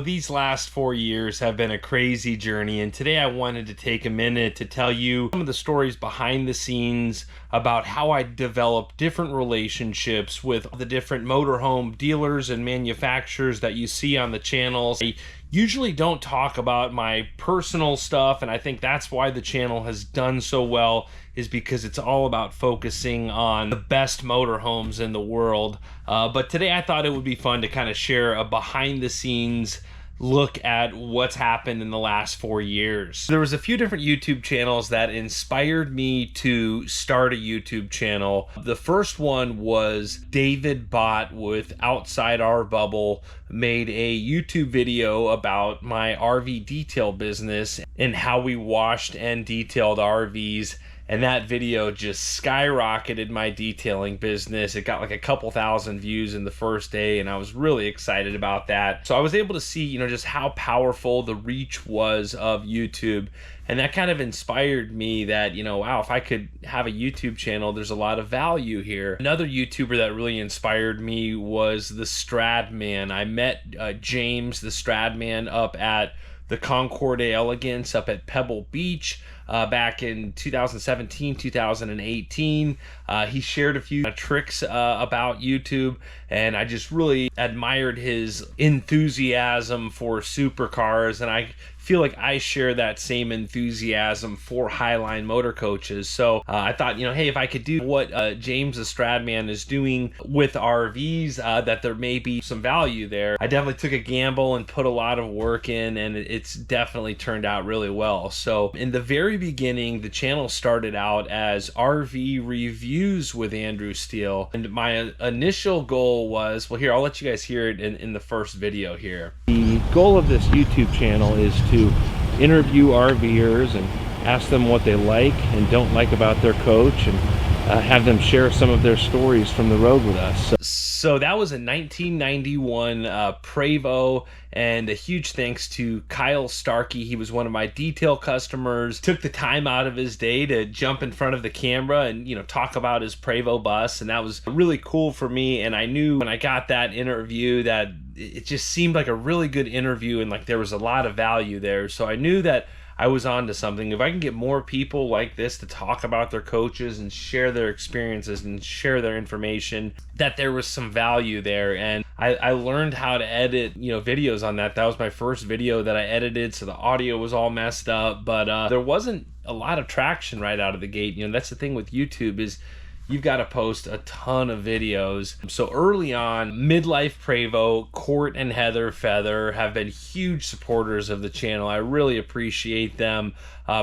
These last 4 years have been a crazy journey, and today I wanted to take a minute to tell you some of the stories behind the scenes about how I developed different relationships with the different motorhome dealers and manufacturers that you see on the channels. I usually don't talk about my personal stuff, and I think that's why the channel has done so well, is because it's all about focusing on the best motorhomes in the world. But today I thought it would be fun to kind of share a behind the scenes look at what's happened in the last 4 years. There was a few different YouTube channels that inspired me to start a YouTube channel. The first one was David Bott with Outside Our Bubble, made a YouTube video about my RV detail business and how we washed and detailed RVs. And that video just skyrocketed my detailing business. It got like a couple thousand views in the first day, and I was really excited about that. So I was able to see, just how powerful the reach was of YouTube. And that kind of inspired me that, wow, if I could have a YouTube channel, there's a lot of value here. Another YouTuber that really inspired me was the Strad Man. I met James, the Strad Man, up at the Concord Elegance up at Pebble Beach back in 2017, 2018. He shared a few tricks about YouTube, and I just really admired his enthusiasm for supercars, and I feel like I share that same enthusiasm for Highline motor coaches. So I thought, hey, if I could do what James the Strad Man is doing with RVs, that there may be some value there. I definitely took a gamble and put a lot of work in, and it's definitely turned out really well. So in the very beginning, the channel started out as RV reviews with Andrew Steele, and my initial goal was, well, here, I'll let you guys hear it in the first video here. The goal of this YouTube channel is to interview RVers and ask them what they like and don't like about their coach, and have them share some of their stories from the road with us. So that was a 1991 Prevost, and a huge thanks to Kyle Starkey. He was one of my detail customers, took the time out of his day to jump in front of the camera and talk about his Prevost bus, and that was really cool for me. And I knew when I got that interview that it just seemed like a really good interview, and like there was a lot of value there. So I knew that I was on to something. If I can get more people like this to talk about their coaches and share their experiences and share their information, that there was some value there. And I learned how to edit videos on that. That was my first video that I edited, so the audio was all messed up, but there wasn't a lot of traction right out of the gate. That's the thing with YouTube, is you've got to post a ton of videos. So early on, Midlife Prevost, Court and Heather Feather have been huge supporters of the channel. I really appreciate them.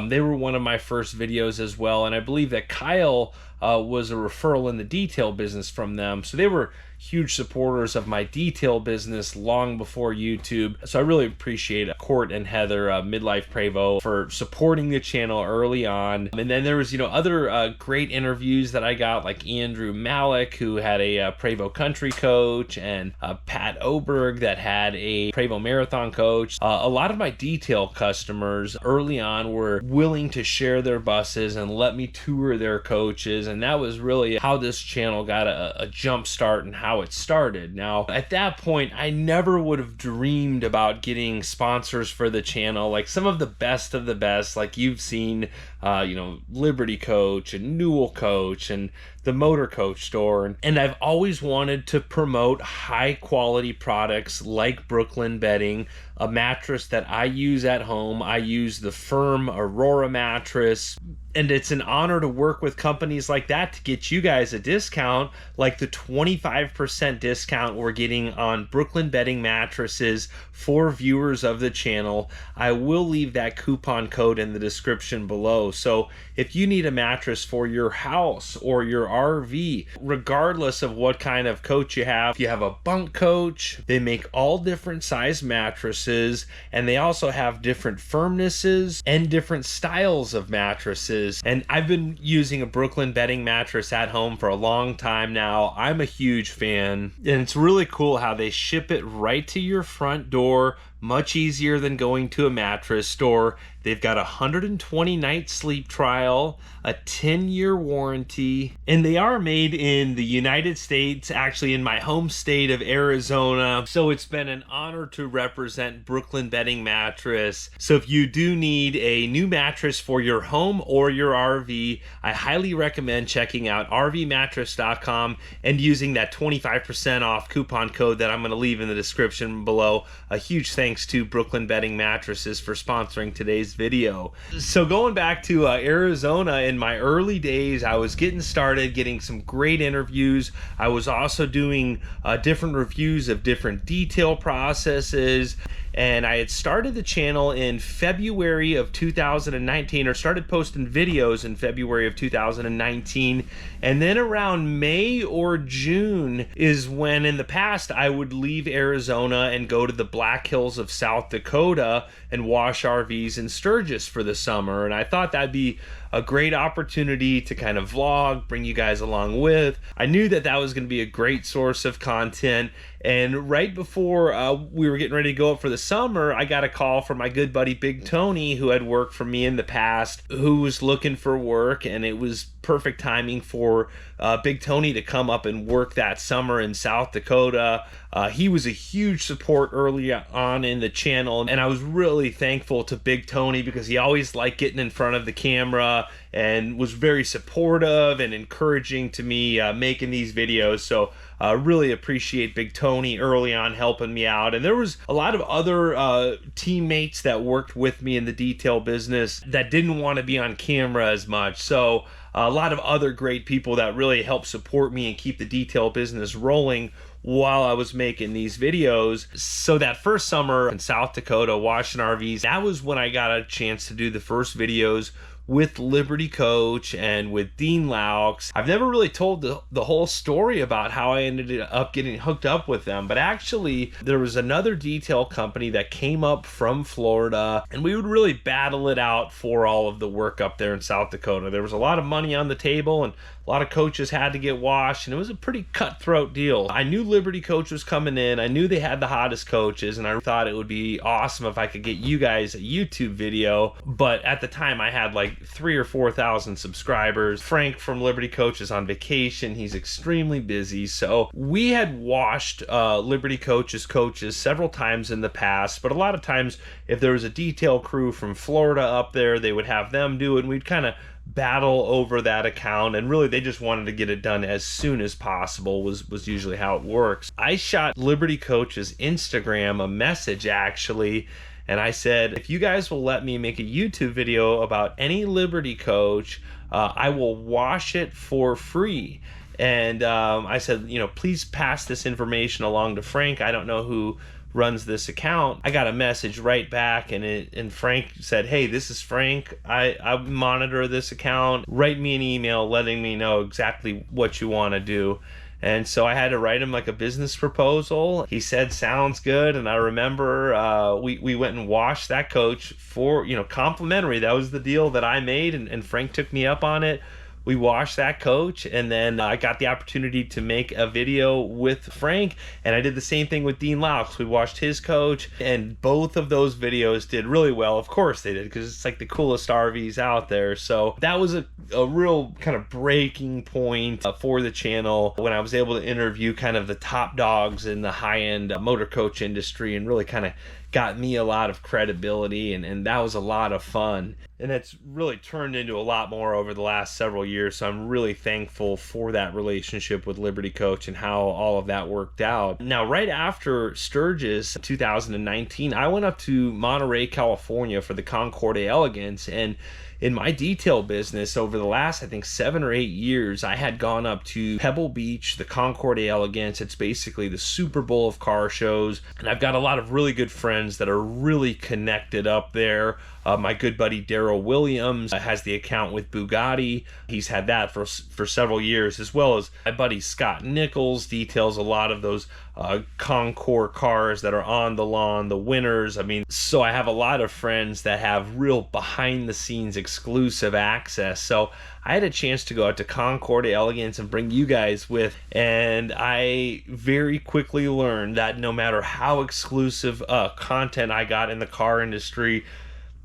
They were one of my first videos as well, and I believe that Kyle was a referral in the detail business from them. So they were huge supporters of my detail business long before YouTube. So I really appreciate Court and Heather, Midlife Prevost, for supporting the channel early on. And then there was other great interviews that I got, like Andrew Malik, who had a Prevost country coach, and Pat Oberg that had a Prevost marathon coach. A lot of my detail customers early on were willing to share their buses and let me tour their coaches, and that was really how this channel got a jump start and how it started. Now, at that point, I never would have dreamed about getting sponsors for the channel. Like some of the best, like you've seen, Liberty Coach and Newell Coach and the Motor Coach Store. And I've always wanted to promote high quality products like Brooklyn Bedding, a mattress that I use at home. I use the Firm Aurora mattress, and it's an honor to work with companies like that to get you guys a discount, like the 25% discount we're getting on Brooklyn Bedding mattresses for viewers of the channel. I will leave that coupon code in the description below. So if you need a mattress for your house or your RV, regardless of what kind of coach you have, if you have a bunk coach, they make all different size mattresses, and they also have different firmnesses and different styles of mattresses. mattresses, and I've been using a Brooklyn bedding mattress at home for a long time now. I'm a huge fan, and it's really cool how they ship it right to your front door, much easier than going to a mattress store. They've got a 120 night sleep trial, a 10-year warranty, and they are made in the United States, actually in my home state of Arizona. So it's been an honor to represent Brooklyn Bedding Mattress. So if you do need a new mattress for your home or your RV, I highly recommend checking out RVmattress.com and using that 25% off coupon code that I'm going to leave in the description below. A huge thanks to Brooklyn Bedding Mattresses for sponsoring today's video. So going back to Arizona, in my early days, I was getting started, getting some great interviews. I was also doing different reviews of different detail processes, and I had started the channel in February of 2019, or started posting videos in February of 2019, and then around May or June is when in the past I would leave Arizona and go to the Black Hills of South Dakota and wash RVs in Sturgis for the summer. And I thought that'd be a great opportunity to kind of vlog, bring you guys along with. I knew that that was going to be a great source of content. And right before we were getting ready to go up for the summer, I got a call from my good buddy Big Tony, who had worked for me in the past, who was looking for work, and it was perfect timing for Big Tony to come up and work that summer in South Dakota. He was a huge support early on in the channel, and I was really thankful to Big Tony because he always liked getting in front of the camera and was very supportive and encouraging to me making these videos. So really appreciate Big Tony early on helping me out. And there was a lot of other teammates that worked with me in the detail business that didn't want to be on camera as much. So a lot of other great people that really helped support me and keep the detail business rolling while I was making these videos. So that first summer in South Dakota washing RVs, that was when I got a chance to do the first videos with Liberty Coach and with Dean Loucks. I've never really told the whole story about how I ended up getting hooked up with them, but actually there was another detail company that came up from Florida, and we would really battle it out for all of the work up there in South Dakota. There was a lot of money on the table, and a lot of coaches had to get washed, and it was a pretty cutthroat deal. I knew Liberty Coach was coming in. I knew they had the hottest coaches, and I thought it would be awesome if I could get you guys a YouTube video. But at the time, I had like 3,000 or 4,000 subscribers. Frank from Liberty Coach is on vacation. He's extremely busy. So we had washed Liberty Coach's coaches several times in the past, but a lot of times if there was a detail crew from Florida up there, they would have them do it, and we'd kind of battle over that account, and really they just wanted to get it done as soon as possible was usually how it works. I shot Liberty Coach's Instagram a message actually, and I said, if you guys will let me make a YouTube video about any Liberty Coach, I will wash it for free. And I said, you know, please pass this information along to Frank. I don't know who runs this account. I got a message right back, and Frank said, hey, this is Frank. I monitor this account. Write me an email letting me know exactly what you want to do. And so I had to write him like a business proposal. He said, sounds good. And I remember we went and washed that coach for, you know, complimentary. That was the deal that I made, and Frank took me up on it. We washed that coach, and then I got the opportunity to make a video with Frank, and I did the same thing with Dean Loucks. We washed his coach, and both of those videos did really well. Of course they did, because it's like the coolest RVs out there. So that was a real kind of breaking point for the channel when I was able to interview kind of the top dogs in the high-end motor coach industry, and really kind of got me a lot of credibility, and that was a lot of fun. And it's really turned into a lot more over the last several years, so I'm really thankful for that relationship with Liberty Coach and how all of that worked out. Now, right after Sturgis 2019, I went up to Monterey, California for the Concordia Elegance, and in my detail business over the last, I think, 7 or 8 years, I had gone up to Pebble Beach, the Concordia Elegance. It's basically the Super Bowl of car shows, and I've got a lot of really good friends that are really connected up there. My good buddy Daryl Williams has the account with Bugatti. He's had that for several years, as well as my buddy Scott Nichols details a lot of those Concours cars that are on the lawn, the winners. I mean, so I have a lot of friends that have real behind the scenes exclusive access. So I had a chance to go out to Concours de Elegance and bring you guys with, and I very quickly learned that no matter how exclusive content I got in the car industry,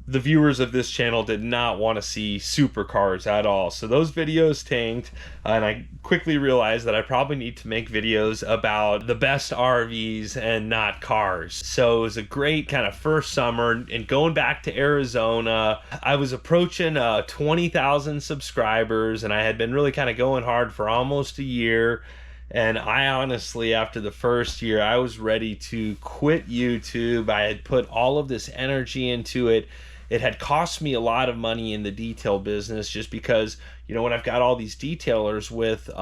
the viewers of this channel did not want to see supercars at all. So those videos tanked, and I quickly realized that I probably need to make videos about the best RVs and not cars. So it was a great kind of first summer, and going back to Arizona, I was approaching 20,000 subscribers, and I had been really kind of going hard for almost a year. And I honestly, after the first year, I was ready to quit YouTube. I had put all of this energy into it. It had cost me a lot of money in the detail business, just because, you know, when I've got all these detailers with that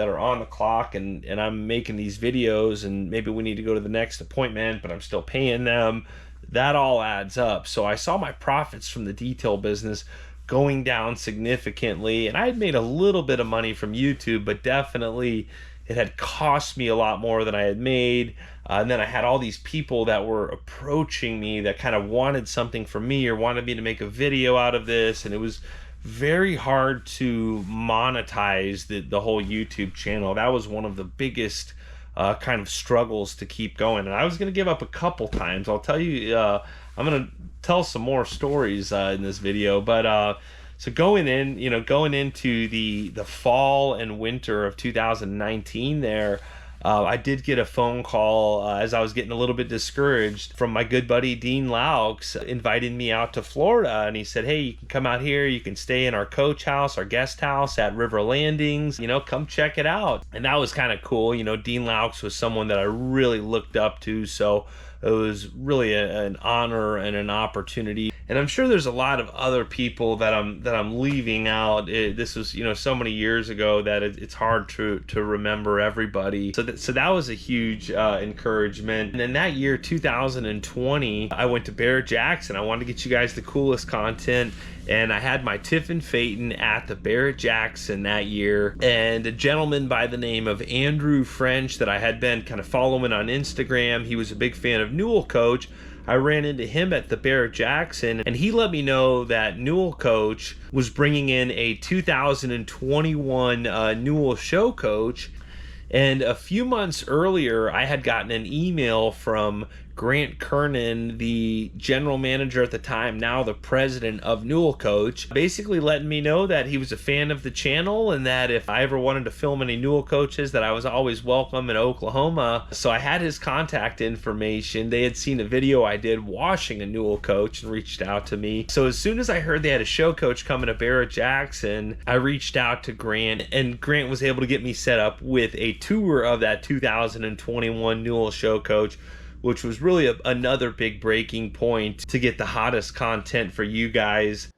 are on the clock, and I'm making these videos, and maybe we need to go to the next appointment, but I'm still paying them, that all adds up. So I saw my profits from the detail business going down significantly, and I had made a little bit of money from YouTube, but definitely it had cost me a lot more than I had made. And then I had all these people that were approaching me that kind of wanted something from me or wanted me to make a video out of this. And it was very hard to monetize the whole YouTube channel. That was one of the biggest kind of struggles to keep going. And I was going to give up a couple times. I'll tell you, I'm going to tell some more stories in this video. But so going into the fall and winter of 2019 there, I did get a phone call as I was getting a little bit discouraged from my good buddy Dean Loucks, inviting me out to Florida. And he said, hey, you can come out here, you can stay in our coach house, our guest house at River Landings, you know, come check it out. And that was kind of cool. You know, Dean Loucks was someone that I really looked up to, so it was really an honor and an opportunity. And I'm sure there's a lot of other people that I'm leaving out. This was, you know, so many years ago that it's hard to remember everybody. So that was a huge encouragement. And then that year, 2020, I went to Barrett Jackson. I wanted to get you guys the coolest content, and I had my Tiffin Phaeton at the Barrett Jackson that year. And a gentleman by the name of Andrew French that I had been kind of following on Instagram, he was a big fan of Newell Coach. I ran into him at the Barrett Jackson, and he let me know that Newell Coach was bringing in a 2021 Newell Show Coach. And a few months earlier, I had gotten an email from Grant Kernan, the general manager at the time, now the president of Newell Coach, basically letting me know that he was a fan of the channel, and that if I ever wanted to film any Newell coaches, that I was always welcome in Oklahoma. So I had his contact information. They had seen a video I did washing a Newell coach and reached out to me. So as soon as I heard they had a show coach coming to Barrett Jackson, I reached out to Grant, and Grant was able to get me set up with a tour of that 2021 Newell show coach, which was really another big breaking point to get the hottest content for you guys.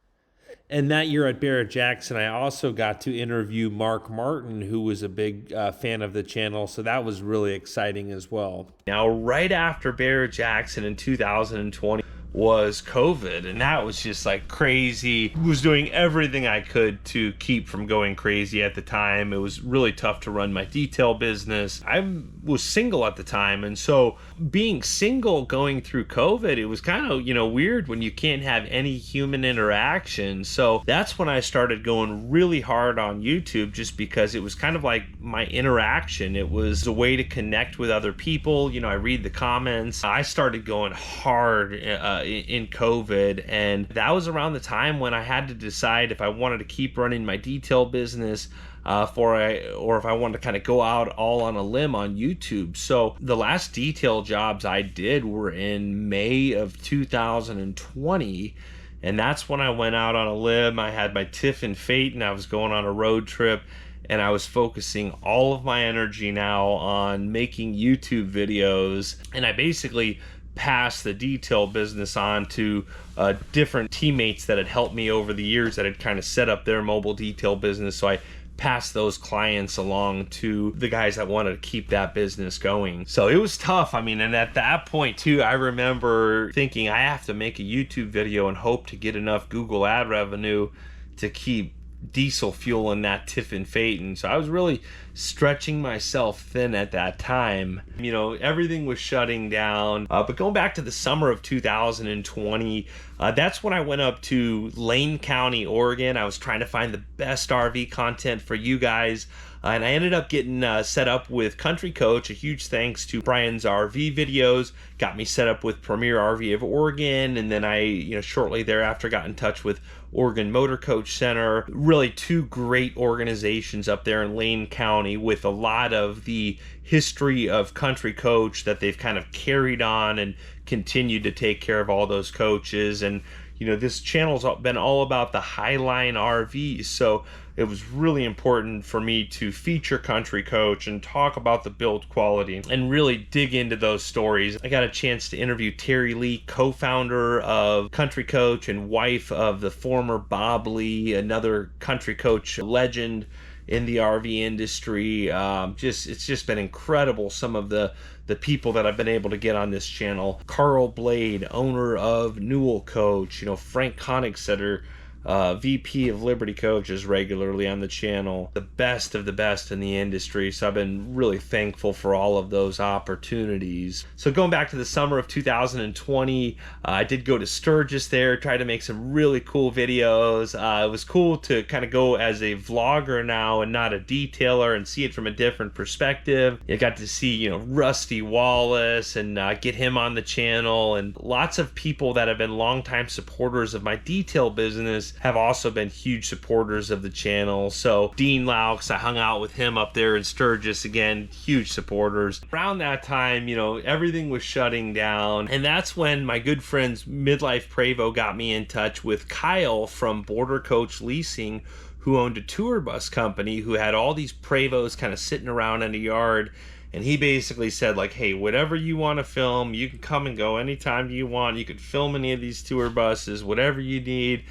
And that year at Barrett Jackson, I also got to interview Mark Martin, who was a big fan of the channel, so that was really exciting as well. Now, right after Barrett Jackson in 2020 was COVID, and that was just like crazy. I was doing everything I could to keep from going crazy at the time. It was really tough to run my detail business. I was single at the time, and so being single going through COVID, it was kind of, you know, weird when you can't have any human interaction. So that's when I started going really hard on YouTube, just because it was kind of like my interaction. It was a way to connect with other people. You know, I read the comments. I started going hard in COVID, and that was around the time when I had to decide if I wanted to keep running my detail business or if I wanted to kind of go out all on a limb on YouTube. So the last detail jobs I did were in May of 2020, and that's when I went out on a limb. I had my Tiffin Phaeton, I was going on a road trip, and I was focusing all of my energy now on making YouTube videos. And I basically passed the detail business on to different teammates that had helped me over the years that had kind of set up their mobile detail business. So I passed those clients along to the guys that wanted to keep that business going. So it was tough. I mean, and at that point too, I remember thinking I have to make a YouTube video and hope to get enough Google ad revenue to keep diesel fuel in that Tiffin Phaeton. So I was really stretching myself thin at that time. You know, everything was shutting down. But going back to the summer of 2020, that's when I went up to Lane County, Oregon. I was trying to find the best RV content for you guys. And I ended up getting set up with Country Coach. A huge thanks to Brian's RV videos. Got me set up with Premier RV of Oregon. And then I, shortly thereafter got in touch with Oregon Motor Coach Center. Really two great organizations up there in Lane County with a lot of the history of Country Coach that they've kind of carried on and continued to take care of all those coaches. And this channel's been all about the Highline RVs, so it was really important for me to feature Country Coach and talk about the build quality and really dig into those stories. I got a chance to interview Terry Lee, co-founder of Country Coach and wife of the former Bob Lee, another Country Coach legend in the RV industry. It's just been incredible, some of the people that I've been able to get on this channel. Carl Blade, owner of Newell Coach, Frank Honigsetter, VP of Liberty Coach, is regularly on the channel. The best of the best in the industry. So I've been really thankful for all of those opportunities. So going back to the summer of 2020, I did go to Sturgis there, try to make some really cool videos. It was cool to kind of go as a vlogger now and not a detailer and see it from a different perspective. I got to see, Rusty Wallace and get him on the channel, and lots of people that have been longtime supporters of my detail business have also been huge supporters of the channel. So Dean Loucks, I hung out with him up there in Sturgis, again, huge supporters. Around that time, everything was shutting down, and that's when my good friends Midlife Prevo got me in touch with Kyle from Border Coach Leasing, who owned a tour bus company, who had all these Prevos kind of sitting around in the yard. And he basically said, like, hey, whatever you want to film, you can come and go anytime you want. You could film any of these tour buses, whatever you need.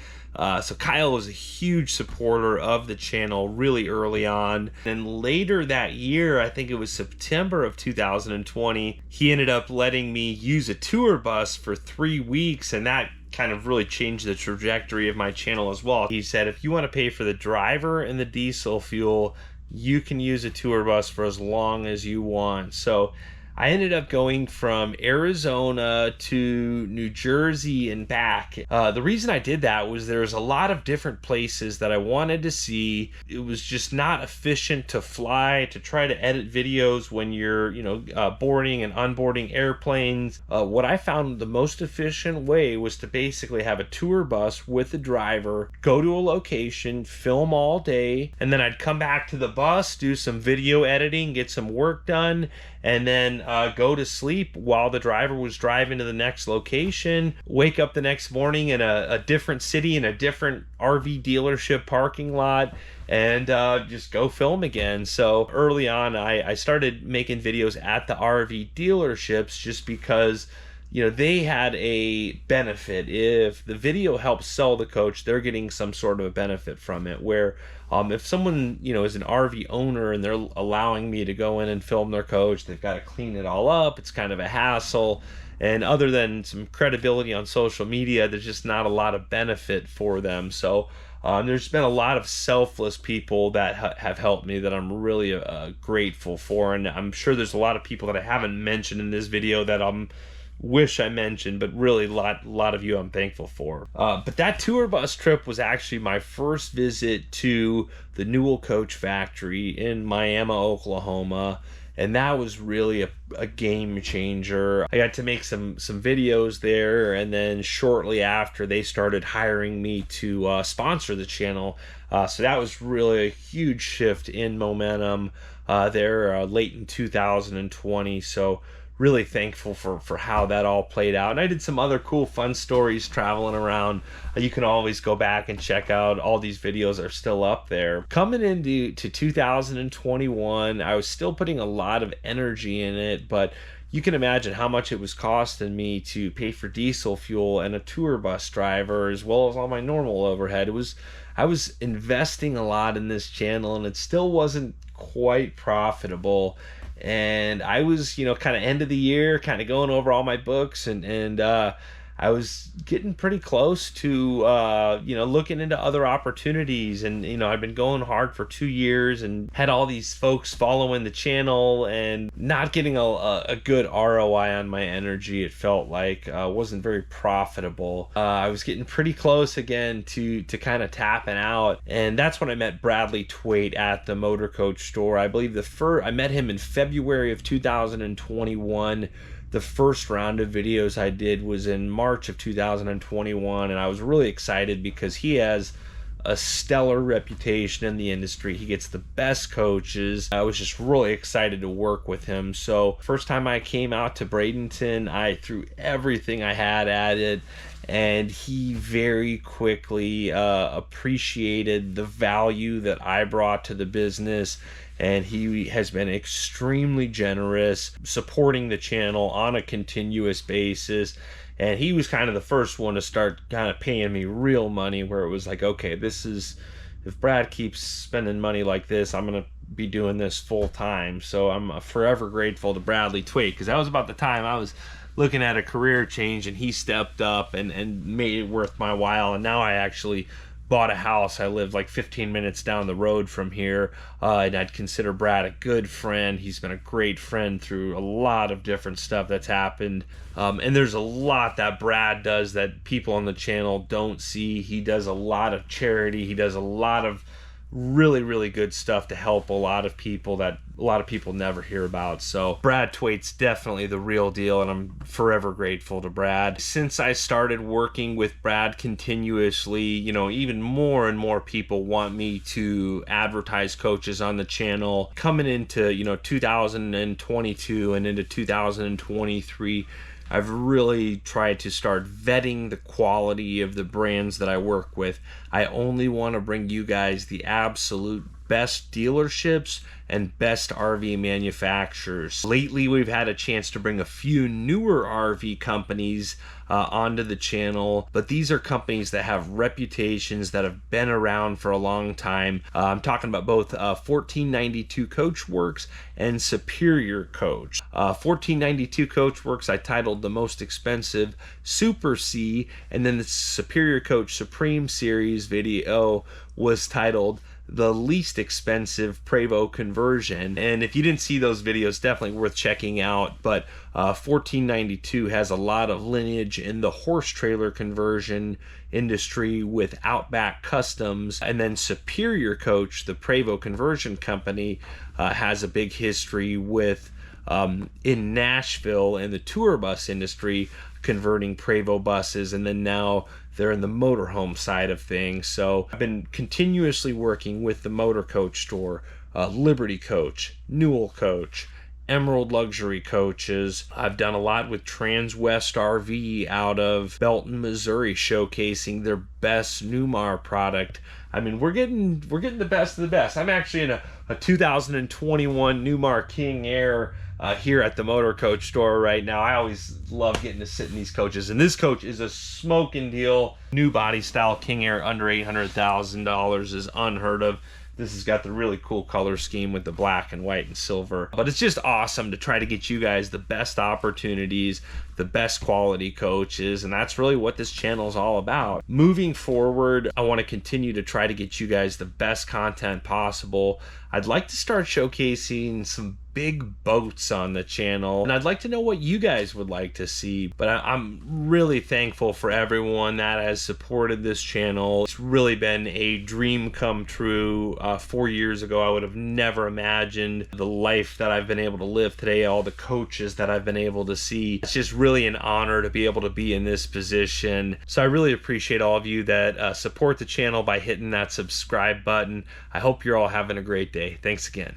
So Kyle was a huge supporter of the channel really early on. And later that year, I think it was September of 2020, he ended up letting me use a tour bus for 3 weeks, and that kind of really changed the trajectory of my channel as well. He said, if you want to pay for the driver and the diesel fuel, you can use a tour bus for as long as you want. So I ended up going from Arizona to New Jersey and back. The reason I did that was there was a lot of different places that I wanted to see. It was just not efficient to fly, to try to edit videos when you're, boarding and unboarding airplanes. What I found the most efficient way was to basically have a tour bus with the driver, go to a location, film all day, and then I'd come back to the bus, do some video editing, get some work done, and then go to sleep while the driver was driving to the next location, wake up the next morning in a different city, in a different RV dealership parking lot, and just go film again. So early on, I started making videos at the RV dealerships just because they had a benefit. If the video helps sell the coach, they're getting some sort of a benefit from it. Where if someone is an RV owner and they're allowing me to go in and film their coach, they've got to clean it all up. It's kind of a hassle, and other than some credibility on social media, there's just not a lot of benefit for them. So there's been a lot of selfless people that have helped me that I'm really grateful for, and I'm sure there's a lot of people that I haven't mentioned in this video that wish I mentioned, but really a lot of you I'm thankful for. But that tour bus trip was actually my first visit to the Newell Coach factory in Miami, Oklahoma, and that was really a game changer. I got to make some videos there, and then shortly after, they started hiring me to sponsor the channel. So that was really a huge shift in momentum there late in 2020. So really thankful for how that all played out. And I did some other cool fun stories traveling around. You can always go back and check out. All these videos are still up there. Coming into 2021, I was still putting a lot of energy in it, but you can imagine how much it was costing me to pay for diesel fuel and a tour bus driver, as well as all my normal overhead. I was investing a lot in this channel, and it still wasn't quite profitable. And I was, kind of end of the year, kind of going over all my books, and I was getting pretty close to, looking into other opportunities. And, I'd been going hard for 2 years and had all these folks following the channel and not getting a good ROI on my energy. It felt like wasn't very profitable. I was getting pretty close again to kind of tapping out. And that's when I met Bradley Tweed at the Motor Coach store. I believe I met him in February of 2021. The first round of videos I did was in March of 2021, and I was really excited because he has a stellar reputation in the industry. He gets the best coaches. I was just really excited to work with him. So first time I came out to Bradenton, I threw everything I had at it, and he very quickly appreciated the value that I brought to the business. And he has been extremely generous, supporting the channel on a continuous basis. And he was kind of the first one to start kind of paying me real money, where it was like, okay, if Brad keeps spending money like this, I'm going to be doing this full time. So I'm forever grateful to Bradley Tweed, because that was about the time I was looking at a career change, and he stepped up and made it worth my while. And now I actually bought a house. I live like 15 minutes down the road from here, and I'd consider Brad a good friend. He's been a great friend through a lot of different stuff that's happened, and there's a lot that Brad does that people on the channel don't see. He does a lot of charity. He does a lot of really, really good stuff to help a lot of people that a lot of people never hear about. So Brad Tweed's definitely the real deal, and I'm forever grateful to Brad. Since I started working with Brad continuously, even more and more people want me to advertise coaches on the channel. Coming into 2022 and into 2023, I've really tried to start vetting the quality of the brands that I work with. I only want to bring you guys the absolute best dealerships and best RV manufacturers. Lately, we've had a chance to bring a few newer RV companies onto the channel, but these are companies that have reputations that have been around for a long time. I'm talking about both 1492 Coachworks and Superior Coach. 1492 Coachworks I titled the most expensive Super C, and then the Superior Coach Supreme Series video was titled the least expensive Prevost conversion. And if you didn't see those videos, definitely worth checking out. But 1492 has a lot of lineage in the horse trailer conversion industry with Outback Customs. And then Superior Coach, the Prevost conversion company, has a big history with in Nashville in the tour bus industry, converting Prevost buses, and then now they're in the motorhome side of things. So I've been continuously working with the Motor Coach store, Liberty Coach, Newell Coach, Emerald Luxury Coaches. I've done a lot with Transwest RV out of Belton, Missouri, showcasing their best Newmar product. I mean, we're getting the best of the best. I'm actually in a 2021 Newmar King Air here at the Motor Coach store right now. I always love getting to sit in these coaches, and this coach is a smoking deal. New body style King Air under $800,000 is unheard of. This has got the really cool color scheme with the black and white and silver. But it's just awesome to try to get you guys the best opportunities, the best quality coaches, and that's really what this channel is all about. Moving forward, I want to continue to try to get you guys the best content possible. I'd like to start showcasing some big boats on the channel, and I'd like to know what you guys would like to see. But I'm really thankful for everyone that has supported this channel. It's really been a dream come true. 4 years ago, I would have never imagined the life that I've been able to live today, all the coaches that I've been able to see. It's just really an honor to be able to be in this position. So I really appreciate all of you that support the channel by hitting that subscribe button. I hope you're all having a great day. Thanks again.